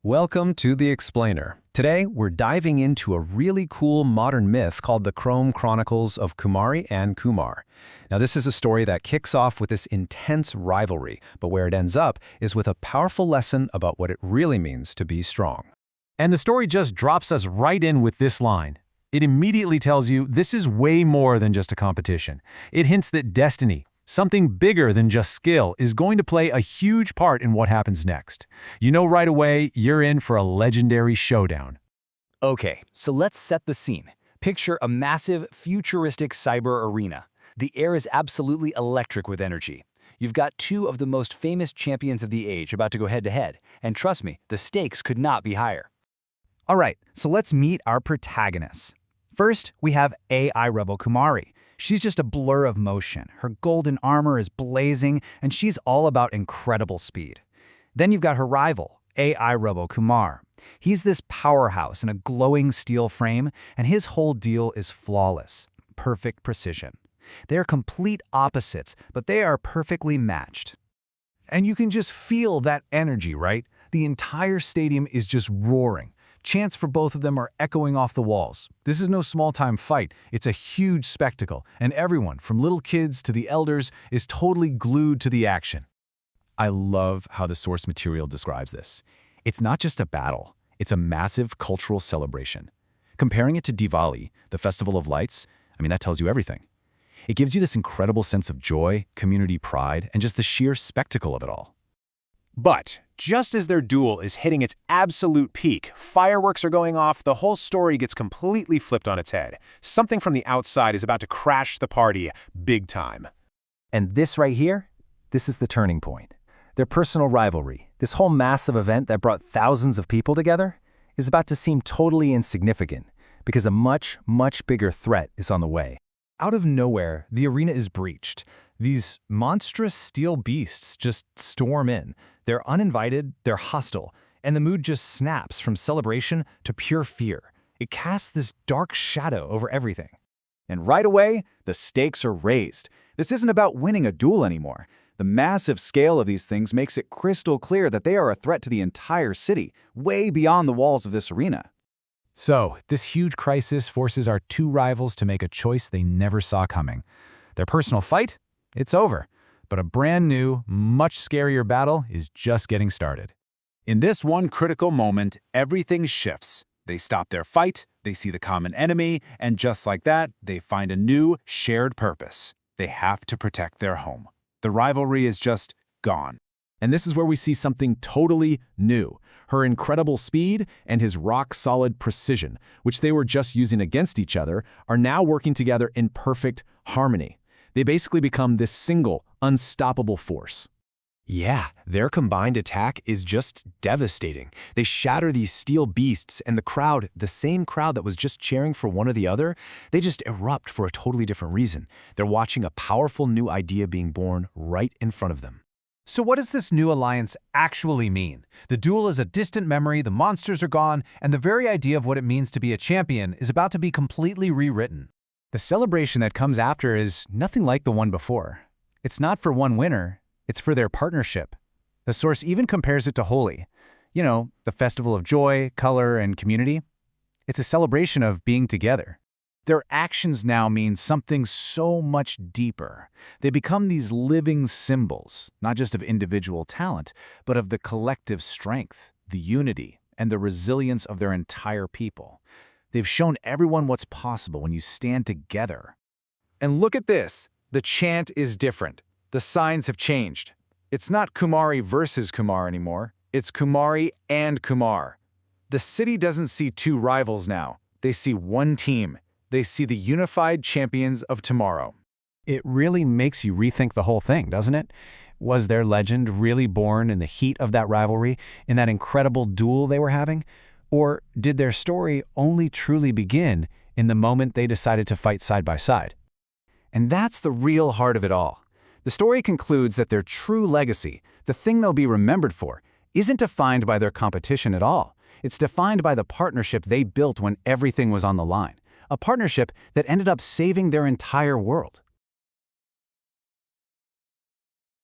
Welcome to The Explainer. Today, we're diving into a really cool modern myth called the Chronicles of Kumari and Kumar. Now, this is a story that kicks off with this intense rivalry, but where it ends up is with a powerful lesson about what it really means to be strong. And the story just drops us right in with this line. It immediately tells you this is way more than just a competition. It hints that destiny, something bigger than just skill, is going to play a huge part in what happens next. You know right away you're in for a legendary showdown. Okay, so let's set the scene. Picture a massive, futuristic cyber arena. The air is absolutely electric with energy. You've got two of the most famous champions of the age about to go head-to-head, and trust me, the stakes could not be higher. All right, so let's meet our protagonists. First, we have AIRoboKumari. She's just a blur of motion. Her golden armor is blazing, and she's all about incredible speed. Then you've got her rival, AIRoboKumar. He's this powerhouse in a glowing steel frame, and his whole deal is flawless, perfect precision. They're complete opposites, but they are perfectly matched. And you can just feel that energy, right? The entire stadium is just roaring. Chants for both of them are echoing off the walls. This is no small-time fight. It's a huge spectacle, and everyone, from little kids to the elders, is totally glued to the action. I love how the source material describes this. It's not just a battle, it's a massive cultural celebration. Comparing it to Diwali, the Festival of Lights, that tells you everything. It gives you this incredible sense of joy, community pride, and just the sheer spectacle of it all. But just as their duel is hitting its absolute peak, fireworks are going off, the whole story gets completely flipped on its head. Something from the outside is about to crash the party big time. And this right here, this is the turning point. Their personal rivalry, this whole massive event that brought thousands of people together, is about to seem totally insignificant because a much, much bigger threat is on the way. Out of nowhere, the arena is breached. These monstrous steel beasts just storm in. They're uninvited, they're hostile, and the mood just snaps from celebration to pure fear. It casts this dark shadow over everything. And right away, the stakes are raised. This isn't about winning a duel anymore. The massive scale of these things makes it crystal clear that they are a threat to the entire city, way beyond the walls of this arena. So, this huge crisis forces our two rivals to make a choice they never saw coming. Their personal fight? It's over. But a brand new, much scarier battle is just getting started. In this one critical moment, everything shifts. They stop their fight, they see the common enemy, and just like that, they find a new, shared purpose. They have to protect their home. The rivalry is just gone. And this is where we see something totally new. Her incredible speed and his rock-solid precision, which they were just using against each other, are now working together in perfect harmony. They basically become this single, unstoppable force. Yeah, their combined attack is just devastating. They shatter these steel beasts, and the crowd, the same crowd that was just cheering for one or the other, they just erupt for a totally different reason. They're watching a powerful new idea being born right in front of them. So what does this new alliance actually mean? The duel is a distant memory, the monsters are gone, and the very idea of what it means to be a champion is about to be completely rewritten. The celebration that comes after is nothing like the one before. It's not for one winner, it's for their partnership. The source even compares it to Holi. You know, the festival of joy, color, and community. It's a celebration of being together. Their actions now mean something so much deeper. They become these living symbols, not just of individual talent, but of the collective strength, the unity, and the resilience of their entire people. They've shown everyone what's possible when you stand together. And look at this. The chant is different. The signs have changed. It's not Kumari versus Kumar anymore. It's Kumari and Kumar. The city doesn't see two rivals now. They see one team. They see the unified champions of tomorrow. It really makes you rethink the whole thing, doesn't it? Was their legend really born in the heat of that rivalry, in that incredible duel they were having? Or did their story only truly begin in the moment they decided to fight side by side? And that's the real heart of it all. The story concludes that their true legacy, the thing they'll be remembered for, isn't defined by their competition at all. It's defined by the partnership they built when everything was on the line. A partnership that ended up saving their entire world.